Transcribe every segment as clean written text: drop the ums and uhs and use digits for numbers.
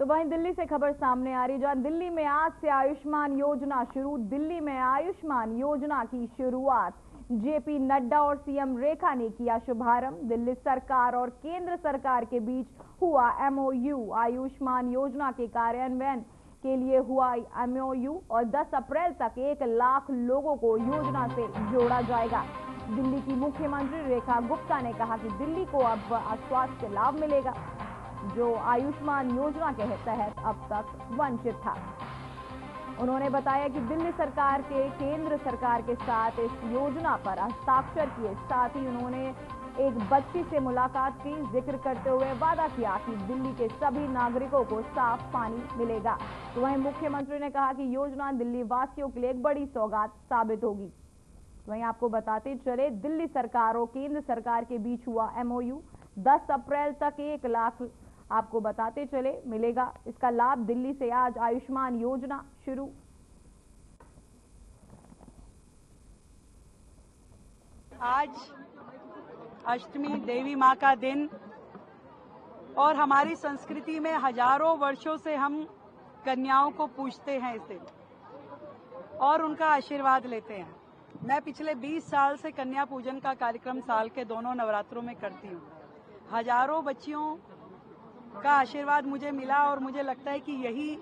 वहीं दिल्ली से खबर सामने आ रही, जहां दिल्ली में आज से आयुष्मान योजना शुरू। दिल्ली में आयुष्मान योजना की शुरुआत जेपी नड्डा और सीएम रेखा ने किया शुभारंभ। दिल्ली सरकार और केंद्र सरकार के बीच हुआ एमओयू। आयुष्मान योजना के कार्यान्वयन के लिए हुआ एमओयू और 10 अप्रैल तक 1 लाख लोगों को योजना से जोड़ा जाएगा। दिल्ली की मुख्यमंत्री रेखा गुप्ता ने कहा कि दिल्ली को अब स्वास्थ्य लाभ मिलेगा जो आयुष्मान योजना के तहत अब तक वंचित था। उन्होंने बताया कि दिल्ली सरकार के केंद्र सरकार के साथ इस योजना पर हस्ताक्षर किए। साथ ही उन्होंने एक बच्ची से मुलाकात की। जिक्र करते हुए वादा किया कि दिल्ली के सभी नागरिकों को साफ पानी मिलेगा। तो वहीं मुख्यमंत्री ने कहा कि योजना दिल्ली वासियों के लिए एक बड़ी सौगात साबित होगी। वहीं आपको बताते चले, दिल्ली सरकार और केंद्र सरकार के बीच हुआ एमओयू। 10 अप्रैल तक 1 लाख आपको बताते चले मिलेगा इसका लाभ। दिल्ली से आज आयुष्मान योजना शुरू। आज अष्टमी देवी माँ का दिन और हमारी संस्कृति में हजारों वर्षों से हम कन्याओं को पूजते हैं इस दिन और उनका आशीर्वाद लेते हैं। मैं पिछले 20 साल से कन्या पूजन का कार्यक्रम साल के दोनों नवरात्रों में करती हूँ। हजारों बच्चियों का आशीर्वाद मुझे मिला और मुझे लगता है कि यही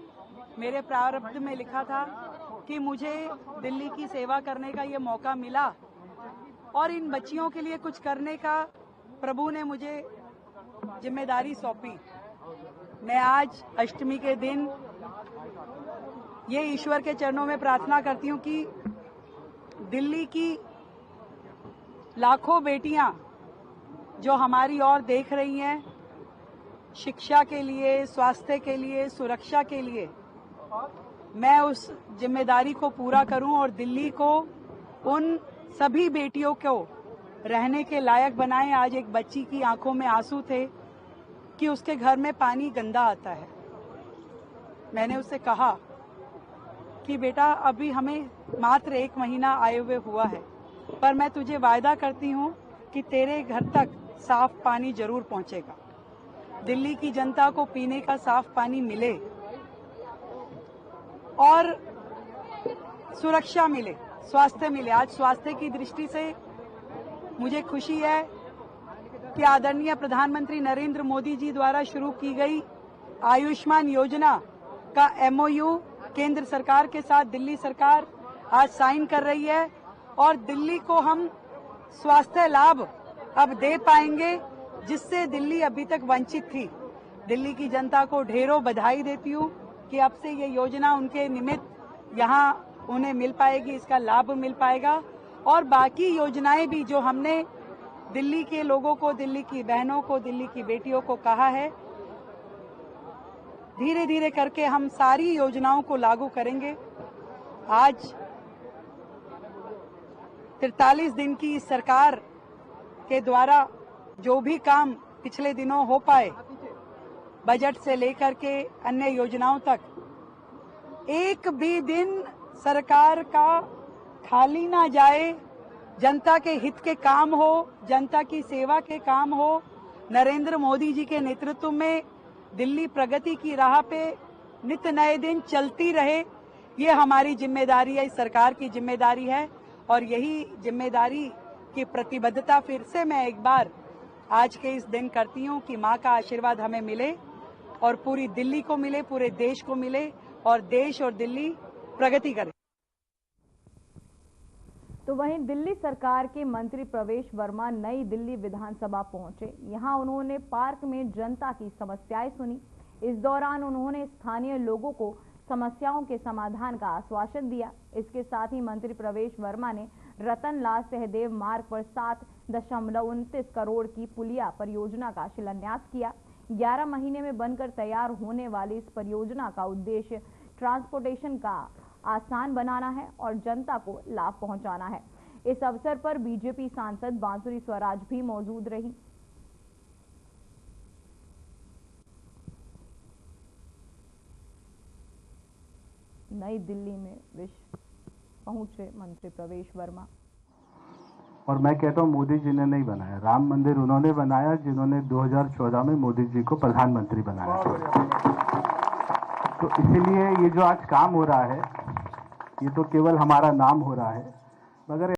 मेरे प्रारब्ध में लिखा था कि मुझे दिल्ली की सेवा करने का ये मौका मिला और इन बच्चियों के लिए कुछ करने का प्रभु ने मुझे जिम्मेदारी सौंपी। मैं आज अष्टमी के दिन ये ईश्वर के चरणों में प्रार्थना करती हूँ कि दिल्ली की लाखों बेटियां जो हमारी ओर देख रही हैं, शिक्षा के लिए, स्वास्थ्य के लिए, सुरक्षा के लिए, मैं उस जिम्मेदारी को पूरा करूं और दिल्ली को, उन सभी बेटियों को रहने के लायक बनाएं। आज एक बच्ची की आंखों में आंसू थे कि उसके घर में पानी गंदा आता है। मैंने उससे कहा कि बेटा अभी हमें मात्र 1 महीना आए हुए हुआ है, पर मैं तुझे वायदा करती हूँ कि तेरे घर तक साफ पानी जरूर पहुंचेगा। दिल्ली की जनता को पीने का साफ पानी मिले और सुरक्षा मिले, स्वास्थ्य मिले। आज स्वास्थ्य की दृष्टि से मुझे खुशी है कि आदरणीय प्रधानमंत्री नरेंद्र मोदी जी द्वारा शुरू की गई आयुष्मान योजना का एमओयू केंद्र सरकार के साथ दिल्ली सरकार आज साइन कर रही है और दिल्ली को हम स्वास्थ्य लाभ अब दे पाएंगे जिससे दिल्ली अभी तक वंचित थी। दिल्ली की जनता को ढेरों बधाई देती हूँ कि अब से ये योजना उनके निमित्त यहाँ उन्हें मिल पाएगी, इसका लाभ मिल पाएगा। और बाकी योजनाएं भी जो हमने दिल्ली के लोगों को, दिल्ली की बहनों को, दिल्ली की बेटियों को कहा है, धीरे धीरे करके हम सारी योजनाओं को लागू करेंगे। आज 43 दिन की इस सरकार के द्वारा जो भी काम पिछले दिनों हो पाए, बजट से लेकर के अन्य योजनाओं तक, एक भी दिन सरकार का खाली ना जाए। जनता के हित के काम हो, जनता की सेवा के काम हो। नरेंद्र मोदी जी के नेतृत्व में दिल्ली प्रगति की राह पे नित नए दिन चलती रहे, ये हमारी जिम्मेदारी है, इस सरकार की जिम्मेदारी है। और यही जिम्मेदारी की प्रतिबद्धता फिर से मैं एक बार आज के इस दिन करती हूँ कि माँ का आशीर्वाद हमें मिले और पूरी दिल्ली को मिले, पूरे देश को मिले और देश और दिल्ली प्रगति करे। तो वहीं दिल्ली सरकार के मंत्री प्रवेश वर्मा नई दिल्ली विधानसभा पहुंचे। यहां उन्होंने पार्क में जनता की समस्याएं सुनी। इस दौरान उन्होंने स्थानीय लोगों को समस्याओं के समाधान का आश्वासन दिया। इसके साथ ही मंत्री प्रवेश वर्मा ने रतनलाल सहदेव मार्ग पर 7.29 करोड़ की पुलिया परियोजना का शिलान्यास किया। 11 महीने में बनकर तैयार होने वाली इस परियोजना का उद्देश्य ट्रांसपोर्टेशन का आसान बनाना है और जनता को लाभ पहुंचाना है। इस अवसर पर बीजेपी सांसद बांसुरी स्वराज भी मौजूद रही। नई दिल्ली में विश्व पहुंचे मंत्री प्रवेश वर्मा। और मैं कहता हूँ मोदी जी ने नहीं बनाया, राम मंदिर उन्होंने बनाया जिन्होंने 2014 में मोदी जी को प्रधानमंत्री बनाया। तो इसीलिए ये जो आज काम हो रहा है, ये तो केवल हमारा नाम हो रहा है, मगर